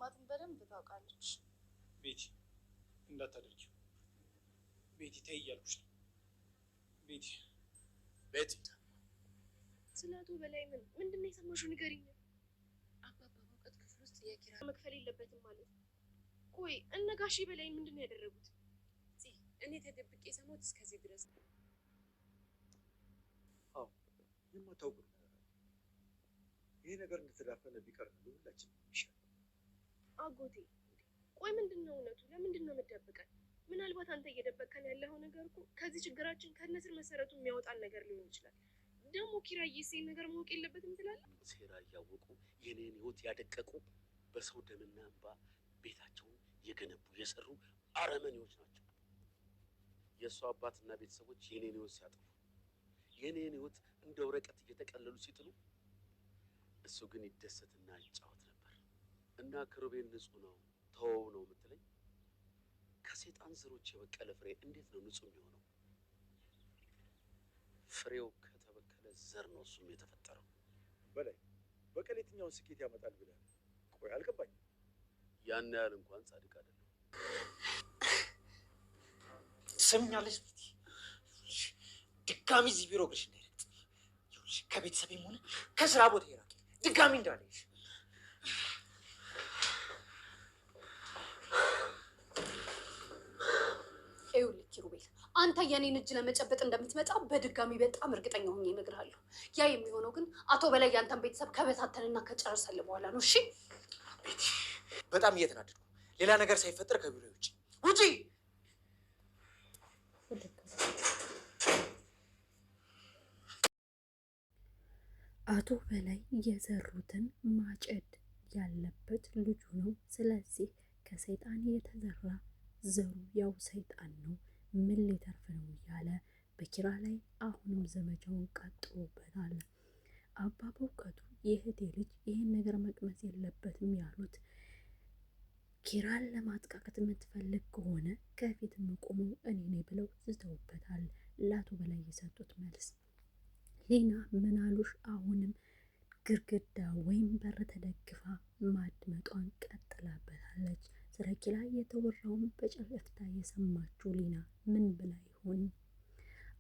እንደማትም በደንብ ታውቃለች። ቤቲ እንዳታደርጊው ቤቲ፣ ተይ እያልኩሽ ነው ቤቲ። ቤቲ ስለ አቶ በላይ ምንድን ነው የሰማሽው? ንገሪኝ። አባባ በእውቀት ክፍል ውስጥ የኪራይ መክፈል የለበትም ማለት ነው። ቆይ እነ ጋሼ በላይ ምንድን ነው ያደረጉት? እኔ ተደብቄ የሰማሁት እስከዚህ ድረስ ነው። አዎ የማታውቁት ነገር አለ። ይሄ ነገር እንደተዳፈነ ቢቀር ነው ሁላችንም ይሻል። አጎቴ ቆይ ምንድን ነው እውነቱ? ለምንድን ነው የምትደብቀን? ምናልባት አንተ እየደበቀን ያለው ነገር እኮ ከዚህ ችግራችን ከነስር መሰረቱ የሚያወጣን ነገር ሊሆን ይችላል። ደግሞ ኪራይ ይሄን ነገር ማወቅ የለበትም ትላለህ? ሴራ እያወቁ የኔን ህይወት ያደቀቁ በሰው ደምና እንባ ቤታቸውን የገነቡ የሰሩ አረመኔዎች ናቸው። የእሱ አባትና ቤተሰቦች የኔን ህይወት ሲያጠፉ የኔን ህይወት እንደ ወረቀት እየተቀለሉ ሲጥሉ እሱ ግን ይደሰትና ይጫወት ነበር። እና ክሩቤል ንጹህ ነው ተወው ነው የምትለኝ? ከሴጣን ዘሮች የበቀለ ፍሬ እንዴት ነው ንጹህ የሚሆነው? ፍሬው ከተበከለ ዘር ነው እሱም የተፈጠረው። በላይ በቀል የትኛውን ስኬት ያመጣል ብለህ? ቆይ አልገባኝም። ያን ያህል እንኳን ጻድቅ አይደለም። ትሰሚኛለሽ ቤቲ? ድጋሚ እዚህ ቢሮ እግርሽ እንዳይረግጥ። ከቤተሰቤም ሆነ ከስራ ቦታ ይራቂ። ድጋሚ እንዳለሽ ይኸውልህ ኪሩቤል፣ አንተ የኔን እጅ ለመጨበጥ እንደምትመጣ በድጋሚ በጣም እርግጠኛ ሆኜ እነግርሃለሁ። ያ የሚሆነው ግን አቶ በላይ ያንተን ቤተሰብ ከበታተንና ከጨረሰልህ በኋላ ነው። እሺ ቤቲ? በጣም እየተናደድኩ፣ ሌላ ነገር ሳይፈጠር ከቢሮ ውጪ ውጪ። አቶ በላይ የዘሩትን ማጨድ ያለበት ልጁ ነው። ስለዚህ ከሰይጣን የተዘራ ዘሩ ያው ሰይጣን ነው፣ ምን ሊተርፍ ነው እያለ በኪራ ላይ አሁንም ዘመቻውን ቀጥሎበታል። አባባ እውቀቱ የእህቴ ልጅ ይህን ነገር መቅመስ የለበትም ያሉት ኪራን ለማጥቃት የምትፈልግ ከሆነ ከፊት የምቆመው እኔ ነኝ ብለው ዝተውበታል። ለአቶ በላይ የሰጡት መልስ ሌና ምናሉሽ አሁንም ግርግዳ ወይም በር ተደግፋ ማድመጧን ቀጥላበታለች። ስለ ኪራ የተወራውን በጨረፍታ የሰማችው ሊና ምን ብላ ይሆን?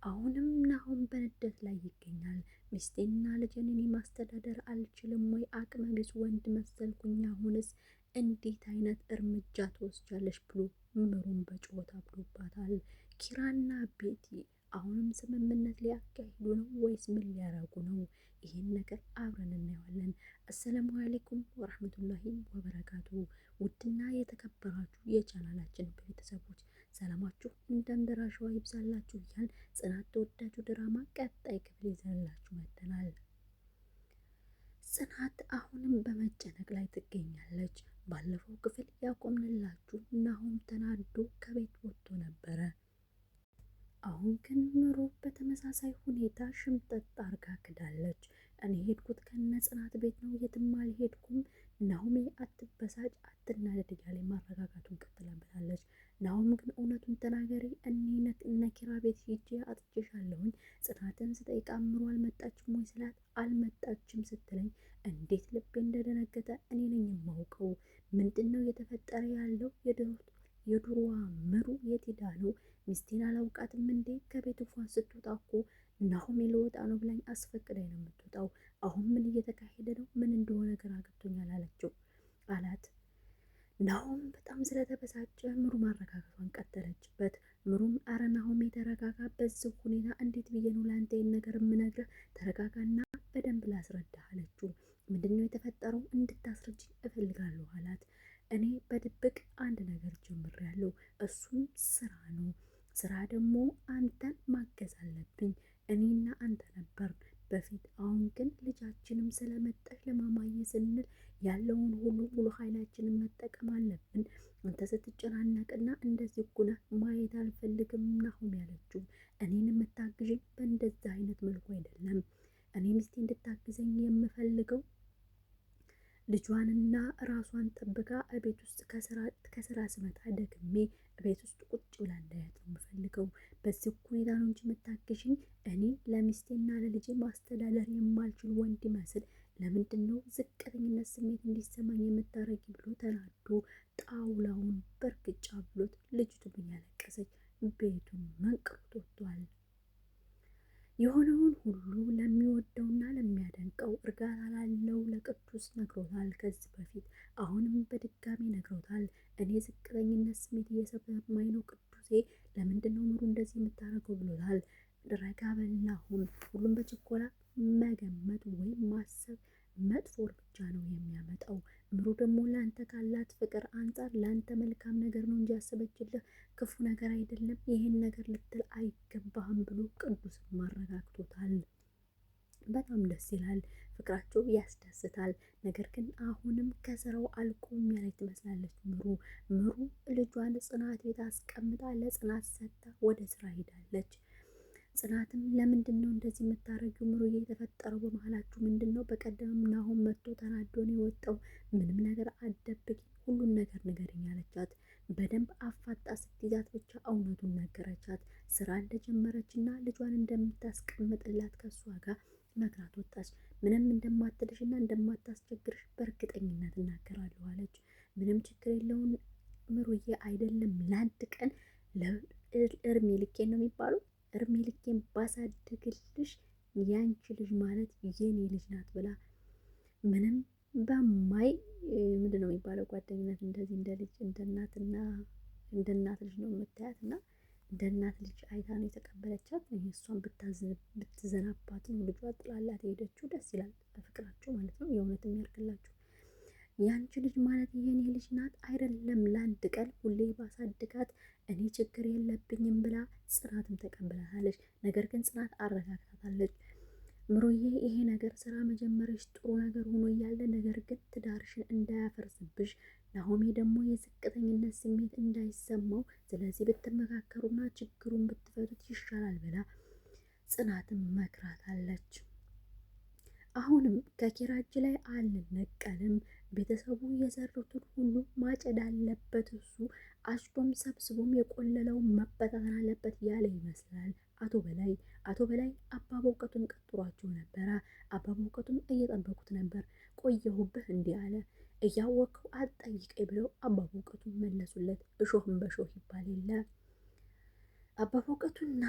አሁንም ናሆም በንዴት ላይ ይገኛል። ሚስቴና ልጄን እኔ ማስተዳደር አልችልም ወይ? አቅመ ቢስ ወንድ መሰልኩኝ? አሁንስ እንዴት አይነት እርምጃ ትወስጃለሽ ብሎ ምሩን በጩኸት አብዶባታል። ኪራና ቤቲ አሁንም ስምምነት ሊያካሂዱ ነው ወይስ ምን ሊያረጉ ነው? ይህን ነገር አብረን እናየዋለን። አሰላሙ አለይኩም ወራህመቱላሂ ወበረካቱ። ውድና የተከበራችሁ የቻናላችን ቤተሰቦች ሰላማችሁ እንደንደራሽዋ ይብዛላችሁ እያል ጽናት ተወዳጁ ድራማ ቀጣይ ክፍል ይዘንላችሁ መጥተናል። ጽናት አሁንም በመጨነቅ ላይ ትገኛለች። ባለፈው ክፍል ያቆምንላችሁ ናሆም ተናዶ ከቤት ወጥቶ ነበረ። አሁን ግን ምሩ በተመሳሳይ ሁኔታ ሽምጠጥ አርጋ ክዳለች። እኔ ሄድኩት ከነ ጽናት ቤት ነው፣ የትም አልሄድኩም። ናሆሜ አትበሳጭ፣ አትናደድ እያለ ማረጋጋቱን ቀጥላበታለች። ናሆም ግን እውነቱን ተናገሪ፣ እነ ኪራ ቤት ሄጄ አጥቼሻለሁኝ። ጽናትን ስጠይቃ ምሩ አልመጣችም ወይ ስላት አልመጣችም ስትለኝ እንዴት ልቤ እንደደነገጠ እኔ ነኝ የማውቀው። ምንድን ነው የተፈጠረ ያለው? የድሮዋ ምሩ የት ሄዳ ነው? ሚስቴን አላውቃትም እንዴ? ከቤት እንኳን ስትወጣ እኮ ናሆሜ ልወጣ ነው ብላኝ አስፈቅዳኝ ነው የምትወጣው። አሁን ምን እየተካሄደ ነው? ምን እንደሆነ ግራ ገብቶኛል አላት። ናሆም በጣም ስለተበሳጨ ምሩ ማረጋጋቷን ቀጠለችበት። ምሩም አረ ናሆሜ ተረጋጋ፣ በዚህ ሁኔታ እንዴት ብዬ ነው ለአንተ ይህን ነገር የምነግርህ? ተረጋጋና በደንብ ላስረዳህ አለችው። ምንድነው የተፈጠረው? እንድታስረጅኝ እፈልጋለሁ አላት። እኔ በድብቅ አንድ ነገር ጀምሬያለሁ፣ እሱም ስራ ነው። ስራ ደግሞ አንተን ማገዝ አለብኝ። እኔና አንተ ነበር በፊት፣ አሁን ግን ልጃችንም ስለመጣች ለማማዬ ስንል ያለውን ሁሉ ሙሉ ኃይላችንን መጠቀም አለብን። አንተ ስትጨናነቅና እንደዚህ ጉና ማየት አልፈልግም ናሆም ያለችው። እኔን የምታግዥኝ በእንደዚህ አይነት መልኩ አይደለም። እኔ ሚስቴ እንድታግዘኝ የምፈልገው ልጇንና ራሷን ጠብቃ እቤት ውስጥ ከስራ ስመጣ ደግሜ እቤት ውስጥ ቁጭ ብላ እንዳያት ነው የምፈልገው። በዚህ ሁኔታ ነው እንጂ የምታግዥኝ እኔ ለሚስቴና ለልጄ ማስተዳደር የማልችል ወንድ ይመስል ለምንድን ነው ዝቅተኝነት ስሜት እንዲሰማኝ የምታረጊ ብሎ ተናዶ ጣውላውን በእርግጫ ብሎት ልጅቱም እያለቀሰች ቤቱን መንቅሮት ወጥቷል። የሆነውን ሁሉ ለሚወደውና ለሚያደንቀው እርጋታ ላለው ለቅዱስ ነግሮታል ከዚህ በፊት። አሁንም በድጋሚ ነግሮታል። እኔ ዝቅተኝነት ስሜት እየሰማኝ ነው ቅዱሴ፣ ለምንድን ነው ምሩ እንደዚህ የምታደርገው ብሎታል። ረጋ በልና አሁን ሁሉም በችኮላ መገመት ወይም ማሰብ መጥፎ እርምጃ ነው የሚያመጣው። ምሩ ደግሞ ለአንተ ካላት ፍቅር አንጻር ለአንተ መልካም ነገር ነው እንጂ ያሰበችልህ ክፉ ነገር አይደለም። ይህን ነገር ልትል አይገባህም ብሎ ቅዱስን ማረጋግቶታል። በጣም ደስ ይላል። ፍቅራቸው ያስደስታል። ነገር ግን አሁንም ከስራው አልቆም ያለች ትመስላለች ምሩ ልጇን ጽናት ቤት አስቀምጣ ለጽናት ሰጥታ ወደ ስራ ሄዳለች። ጽናትም ለምንድን ነው እንደዚህ የምታረጊው ምሩዬ? የተፈጠረው በመሀላችሁ ምንድን ነው? በቀደም ናሆም መጥቶ ተናዶ ነው የወጣው። ምንም ነገር አትደብቂ፣ ሁሉን ነገር ንገሪኝ አለቻት። በደንብ አፋጣ ስትይዛት ብቻ እውነቱን ነገረቻት። ስራ እንደጀመረች እና ልጇን እንደምታስቀምጥላት ከእሷ ጋር መክራት ወጣች። ምንም እንደማትልሽ እና እንደማታስቸግርሽ በእርግጠኝነት እናገራለሁ አለች። ምንም ችግር የለውም ምሩዬ፣ አይደለም ለአንድ ቀን እድሜ ልኬን ነው የሚባሉት እድሜ ልኬን ባሳድግልሽ ያንቺ ልጅ ማለት የኔ ልጅ ናት ብላ ምንም በማይ ምንድን ነው የሚባለው ጓደኝነት እንደዚህ እንደ ልጅ እንደ እናትና እንደ እናት ልጅ ነው የምታያት እና እንደ እናት ልጅ አይታ ነው የተቀበለቻት። እሷን ብትዘናባት ነው ልጇ ጥላላት ሄደችው። ደስ ይላል በፍቅራቸው ማለት ነው። የእውነት የሚያርግላችሁ። ያንቺ ልጅ ማለት የኔ ልጅ ናት አይደለም ለአንድ ቀን ሁሌ ባሳድጋት እኔ ችግር የለብኝም ብላ ጽናትም ተቀብላታለች። ነገር ግን ጽናት አረጋግታታለች። ምሩዬ ይሄ ነገር ስራ መጀመሪያሽ ጥሩ ነገር ሆኖ እያለ ነገር ግን ትዳርሽን እንዳያፈርስብሽ፣ ናሆሜ ደግሞ የዝቅተኝነት ስሜት እንዳይሰማው፣ ስለዚህ ብትመካከሩና ችግሩን ብትፈቱት ይሻላል ብላ ጽናትም መክራታለች። አሁንም ከኪራ እጅ ላይ አንነቀልም። ቤተሰቡ የዘሩትን ሁሉ ማጨድ አለበት። እሱ አጭዶም ሰብስቦም የቆለለውን መበታተን አለበት ያለ ይመስላል አቶ በላይ አባ በእውቀቱን ቀጥሯቸው ነበረ። አባ በእውቀቱም እየጠበቁት ነበር። ቆየሁብህ እንዲህ አለ። እያወቅኸው አትጠይቀኝ ብለው አባ በእውቀቱን መለሱለት። እሾህም በሾህ ይባል የለ። አባ በእውቀቱና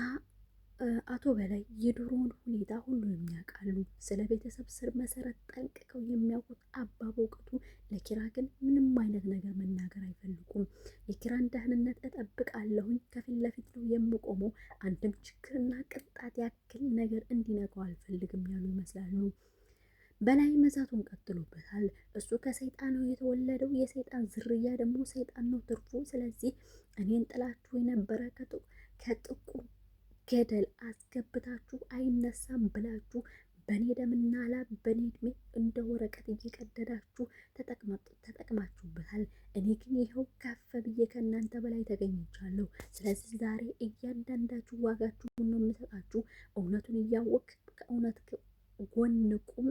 አቶ በላይ የድሮውን ሁኔታ ሁሉንም ያውቃሉ። ስለ ቤተሰብ ስር መሰረት ጠንቅቀው የሚያውቁት አባ በእውቀቱ ለኪራ ግን ምንም አይነት ነገር መናገር አይፈልጉም። የኪራን ደህንነት እጠብቃለሁኝ፣ ከፊት ለፊት ነው የምቆመው፣ አንድም ችግርና ቅንጣት ያክል ነገር እንዲነካው አልፈልግም ያሉ ይመስላሉ። በላይ መዛቱን ቀጥሎበታል። እሱ ከሰይጣን ነው የተወለደው፣ የሰይጣን ዝርያ ደግሞ ሰይጣን ነው ትርፉ። ስለዚህ እኔን ጥላችሁ የነበረ ከጥቁር ገደል አስገብታችሁ አይነሳም ብላችሁ በእኔ ደምና ላብ በእኔ እድሜ እንደ ወረቀት እየቀደዳችሁ ተጠቅማችሁበታል። እኔ ግን ይኸው ከፍ ብዬ ከእናንተ በላይ ተገኝቻለሁ። ስለዚህ ዛሬ እያንዳንዳችሁ ዋጋችሁን ነው የምሰጣችሁ። እውነቱን እያወቅ ከእውነት ጎን ቁም፣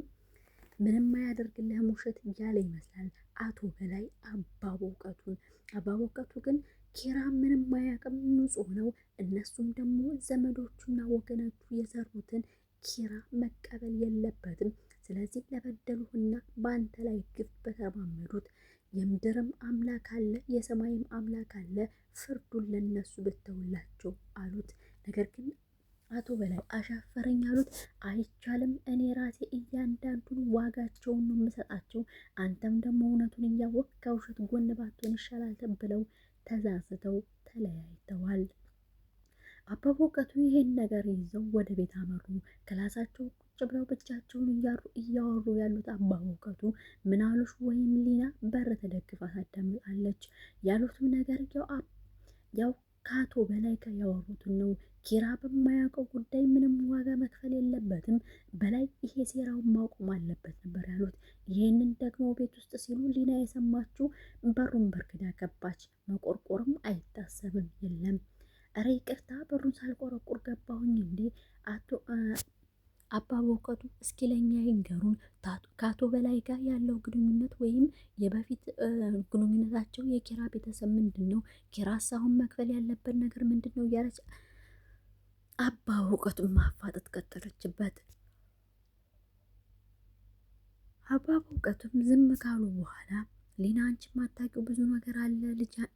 ምንም አያደርግልህም ውሸት እያለ ይመስላል አቶ በላይ አባ በእውቀቱ ግን ኪራ ምንም አያውቅም፣ ንጹህ ነው። እነሱም ደግሞ ዘመዶቹና ወገኖቹ የሰሩትን ኪራ መቀበል የለበትም። ስለዚህ ለበደሉህና በአንተ ላይ ግፍ በተረማመዱት የምድርም አምላክ አለ የሰማይም አምላክ አለ፣ ፍርዱን ለነሱ ብተውላቸው አሉት። ነገር ግን አቶ በላይ አሻፈረኝ አሉት። አይቻልም፣ እኔ ራሴ እያንዳንዱን ዋጋቸውን ነው የምሰጣቸው። አንተም ደግሞ እውነቱን እያወቅ ከውሸት ጎን ባትሆን ይሻላል ብለው ተዛዝተው ተለያይተዋል። አባ በእውቀቱ ይሄን ነገር ይዘው ወደ ቤት አመሩ። ክላሳቸው ቁጭ ብለው ብቻቸውን እያወሩ ያሉት አባ በእውቀቱ ምን አሉሽ ወይም ሊና በር ተደግፋ ታዳምጣለች። ያሉትም ነገር ያው ከአቶ በላይ ጋር ያወሩትን ነው። ኪራ በማያውቀው ጉዳይ ምንም ዋጋ መክፈል የለበትም። በላይ ይሄ ሴራውን ማቆም አለበት ነበር ያሉት። ይህንን ደግሞ ቤት ውስጥ ሲሉ ሊና የሰማችው በሩን በርግዳ ገባች። መቆርቆርም አይታሰብም። የለም እረ ይቅርታ በሩን ሳልቆረቁር ገባሁኝ እንዴ አባ በእውቀቱ እስኪ ለኛ ይንገሩን፣ ከአቶ በላይ ጋር ያለው ግንኙነት ወይም የበፊት ግንኙነታቸው የኪራ ቤተሰብ ምንድን ነው? ኪራስ አሁን መክፈል ያለበት ነገር ምንድን ነው? እያለች አባ በእውቀቱን ማፋጠጥ ቀጠለችበት። አባባ እውቀቱም ዝም ካሉ በኋላ ሊና አንቺ የማታውቂው ብዙ ነገር አለ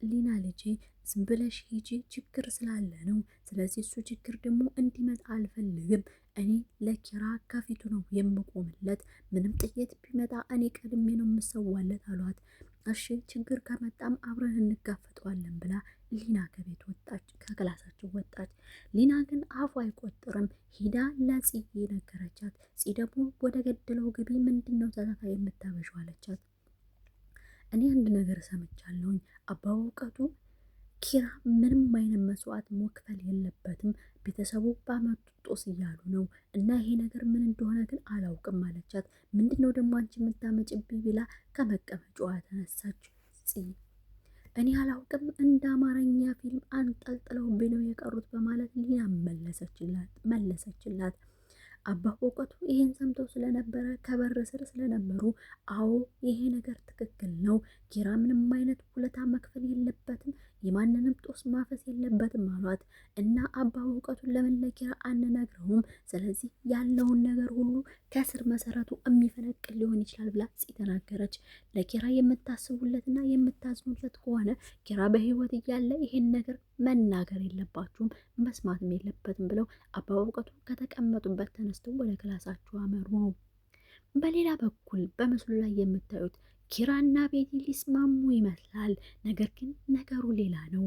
ሊና ልጄ ዝም ብለሽ ሂጂ፣ ችግር ስላለ ነው። ስለዚህ እሱ ችግር ደግሞ እንዲመጣ አልፈልግም። እኔ ለኪራ ከፊቱ ነው የምቆምለት። ምንም ጥይት ቢመጣ እኔ ቀድሜ ነው የምሰዋለት አሏት። እሺ ችግር ከመጣም አብረን እንጋፈጠዋለን ብላ ሊና ከቤት ወጣች፣ ከክላሳቸው ወጣች። ሊና ግን አፉ አይቆጥርም። ሂዳ ለጽ ነገረቻት። ጽ ደግሞ ወደ ገደለው ግቢ፣ ምንድን ነው ዛዛታ የምታበዥው አለቻት። እኔ አንድ ነገር ሰምቻለሁኝ። አባባ እውቀቱ ኪራ ምንም አይነት መስዋዕት መክፈል የለበትም፣ ቤተሰቡ ባመጡት ጦስ እያሉ ነው እና ይሄ ነገር ምን እንደሆነ ግን አላውቅም አለቻት። ምንድን ነው ደግሞ አንቺ የምታመጭብኝ ብላ ከመቀመጫዋ ተነሳች። እኔ አላውቅም እንደ አማርኛ ፊልም አንጠልጥለውብኝ ነው የቀሩት በማለት ሊና መለሰችላት። አባባ እውቀቱ ይሄን ሰምተው ስለነበረ ከበር ስር ስለነበሩ አዎ ይሄ ነገር ትክክል ነው፣ ኪራ ምንም አይነት ውለታ መክፈል የለበትም፣ የማንንም ጦስ ማፈስ የለበትም አሏት። እና አባባ እውቀቱን ለምን ለኪራ አንነግረውም? ስለዚህ ያለውን ነገር ሁሉ ከስር መሰረቱ የሚፈነቅል ሊሆን ይችላል ብላ ተናገረች። ለኪራ የምታስቡለትና የምታዝኑለት ከሆነ ኪራ በህይወት እያለ ይሄን ነገር መናገር የለባችሁም፣ መስማትም የለበትም ብለው አባባ እውቀቱ ከተቀመጡበት ተነስተው ወደ ክላሳቸው አመሩ። በሌላ በኩል በምስሉ ላይ የምታዩት ኪራና ቤቲ ሊስማሙ ይመስላል። ነገር ግን ነገሩ ሌላ ነው።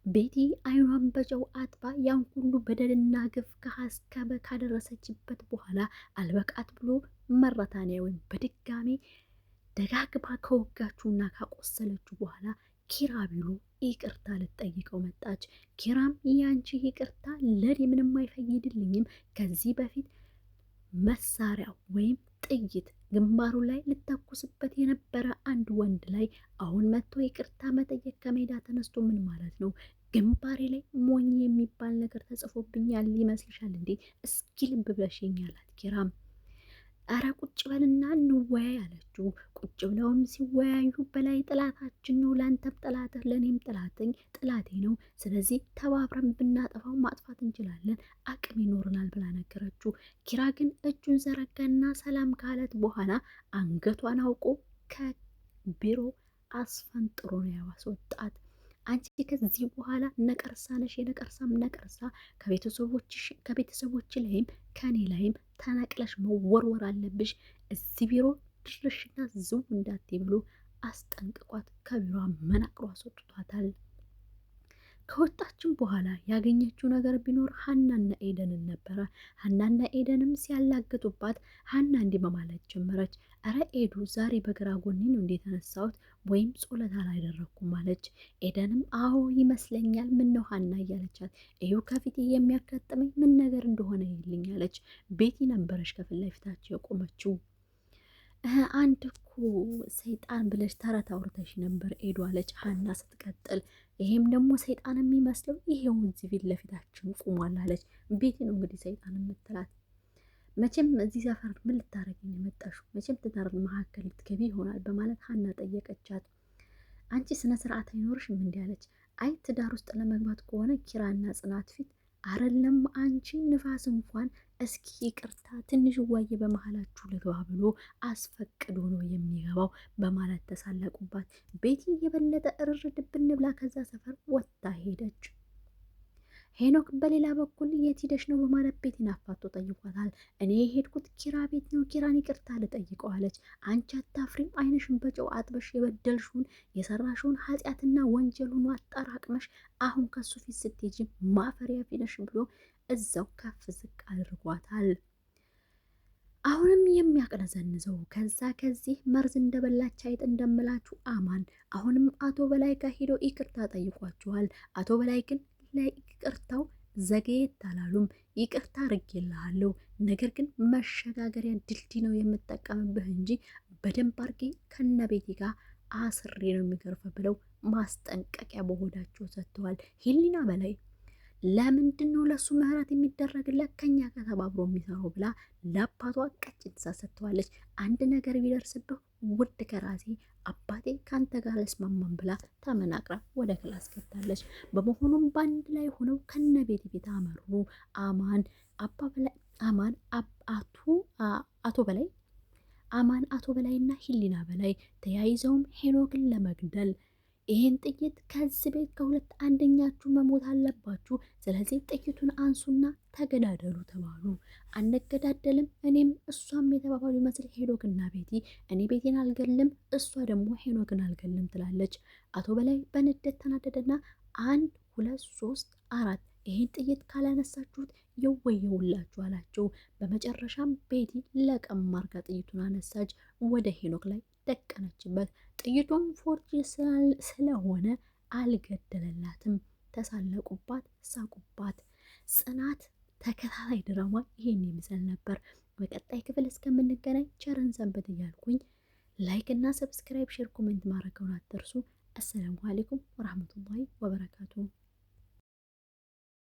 ቤቲ አይኗን በጨው አጥባ ያን ሁሉ በደልና ግፍ ከሀስከበ ካደረሰችበት በኋላ አልበቃት ብሎ መረታንያ ወይም በድጋሜ ደጋግባ ከወጋችውና ካቆሰለችው በኋላ ኪራ ቢሉ ይቅርታ ልትጠይቀው መጣች። ኪራም ያንቺ ይቅርታ ለኔ ምንም አይፈይድልኝም፣ ከዚህ በፊት መሳሪያ ወይም ጥይት ግንባሩ ላይ ልተኩስበት የነበረ አንድ ወንድ ላይ አሁን መጥቶ ይቅርታ መጠየቅ ከሜዳ ተነስቶ ምን ማለት ነው? ግንባሬ ላይ ሞኝ የሚባል ነገር ተጽፎብኛል ይመስልሻል እንዴ? እስኪ ልብ ብለሽኝ አላት ኪራም። አረ ቁጭ በልና እንወያይ አለችው። ቁጭ ብለውም ሲወያዩ በላይ ጥላታችን ነው፣ ለአንተም ጥላትህ ለእኔም ጥላቴ ነው። ስለዚህ ተባብረን ብናጠፋው ማጥፋት እንችላለን፣ አቅም ይኖርናል ብላ ነገረችው። ኪራ ግን እጁን ዘረጋና ሰላም ካለት በኋላ አንገቷን አውቆ ከቢሮ አስፈንጥሮ ነው ያስወጣት። አንቺ ከዚህ በኋላ ነቀርሳ ነሽ፣ የነቀርሳም ነቀርሳ ከቤተሰቦች ላይም ከኔ ላይም ተነቅለሽ መወርወር አለብሽ፣ እዚህ ቢሮ ድርሽና ዝው እንዳትይ ብሎ አስጠንቅቋት ከቢሮ መናቅሮ አስወጥቷታል። ከወጣችን በኋላ ያገኘችው ነገር ቢኖር ሀናና ኤደንን ነበረ። ሀናና ኤደንም ሲያላግጡባት ሀና እንዲህ በማለት ጀመረች። እረ ኤዱ ዛሬ በግራ ጎኔ ነው እንዴት ተነሳሁት ወይም ጾለት አላደረኩም አለች። ኤደንም አዎ ይመስለኛል፣ ምን ነው ሀና እያለቻት ይኸው ከፊት የሚያጋጥመኝ ምን ነገር እንደሆነ ይልኝ አለች። ቤቲ ነበረች ከፊት ለፊታቸው የቆመችው። አንድ እኮ ሰይጣን ብለሽ ተረት አውርተሽ ነበር ኤዱ አለች ሀና ስትቀጥል። ይሄም ደግሞ ሰይጣን የሚመስለው ይሄው እዚህ ፊት ለፊታችን ቁሟል አለች። ቤቲ ነው እንግዲህ ሰይጣን የምትላት። መቼም እዚህ ሰፈር ምን ልታረጊኝ የመጣሽው? መቼም ትዳር መካከል ልትገቢ ይሆናል በማለት ሀና ጠየቀቻት። አንቺ ስነ ስርዓት አይኖርሽም እንዲህ አለች። አይ ትዳር ውስጥ ለመግባት ከሆነ ኪራና ጽናት ፊት አረለም አንቺ ንፋስ እንኳን እስኪ ይቅርታ ትንሽ ዋየ በመሀላችሁ ልግባ ብሎ አስፈቅዶ ነው የሚገባው በማለት ተሳለቁባት። ቤቲ የበለጠ እርር ድብን ብላ ከዛ ሰፈር ወጥታ ሄደች። ሄኖክ በሌላ በኩል የት ሄደሽ ነው በማለት ቤቲን አፋቶ ጠይቋታል። እኔ የሄድኩት ኪራ ቤት ነው፣ ኪራን ይቅርታ ልጠይቀው አለች። አንቺ አታፍሪም? አይንሽን በጨው አጥበሽ የበደልሽውን የሰራሽውን ኃጢአትና ወንጀሉን አጠራቅመሽ አሁን ከሱ ፊት ስትሄጂ ማፈሪያ ፊነሽ ብሎ እዛው ከፍ ዝቅ አድርጓታል። አሁንም የሚያቅነዘንዘው ከዚህ መርዝ እንደበላች አይጥ እንደምላችሁ አማን አሁንም አቶ በላይ ጋር ሄዶ ይቅርታ ጠይቋቸዋል። አቶ በላይ ግን ለይቅርታው ዘገየት አላሉም። ይቅርታ አድርጌልሃለሁ፣ ነገር ግን መሸጋገሪያ ድልድይ ነው የምጠቀምብህ እንጂ በደንብ አድርጌ ከነቤቴ ጋር አስሬ ነው የሚገርፈ ብለው ማስጠንቀቂያ በሆዳቸው ሰጥተዋል። ሂሊና በላይ ለምንድን ነው ለሱ ምህረት የሚደረግለት ከኛ ጋር ተባብሮ የሚሰራው ብላ ለአባቷ ቀጭን ትዕዛዝ ሰጥተዋለች። አንድ ነገር ቢደርስብህ ውድ ከራሴ አባቴ ከአንተ ጋር ለስማማን ብላ ተመናቅራ ወደ ክላስ ገብታለች። በመሆኑም በአንድ ላይ ሆነው ከነ ቤት አመሩ። አማን አቶ በላይ አማን አቶ በላይና ሂሊና በላይ ተያይዘውም ሄኖክን ለመግደል ይህን ጥይት ከዚህ ቤት ከሁለት አንደኛችሁ መሞት አለባችሁ፣ ስለዚህ ጥይቱን አንሱና ተገዳደሉ ተባሉ። አንገዳደልም እኔም እሷም የተባባሉ ይመስል ሄኖክና ቤቲ እኔ ቤቴን አልገልም፣ እሷ ደግሞ ሄኖክን አልገልም ትላለች። አቶ በላይ በንዴት ተናደደና 1 2 3 4 ይህን ጥይት ካላነሳችሁት የወየውላችሁ አላቸው። በመጨረሻም ቤቲ ለቀም አርጋ ጥይቱን አነሳች፣ ወደ ሄኖክ ላይ ደቀነችበት። ጥይቱን ፎርጂ ስለሆነ አልገደለላትም። ተሳለቁባት፣ ሳቁባት። ጽናት ተከታታይ ድራማ ይሄን ይመስል ነበር። በቀጣይ ክፍል እስከምንገናኝ ቸርን ሰንበት እያልኩኝ ላይክ እና ሰብስክራይብ፣ ሼር፣ ኮሜንት ማድረገውን አትርሱ። አሰላሙ አለይኩም ወራህመቱላሂ ወበረካቱ።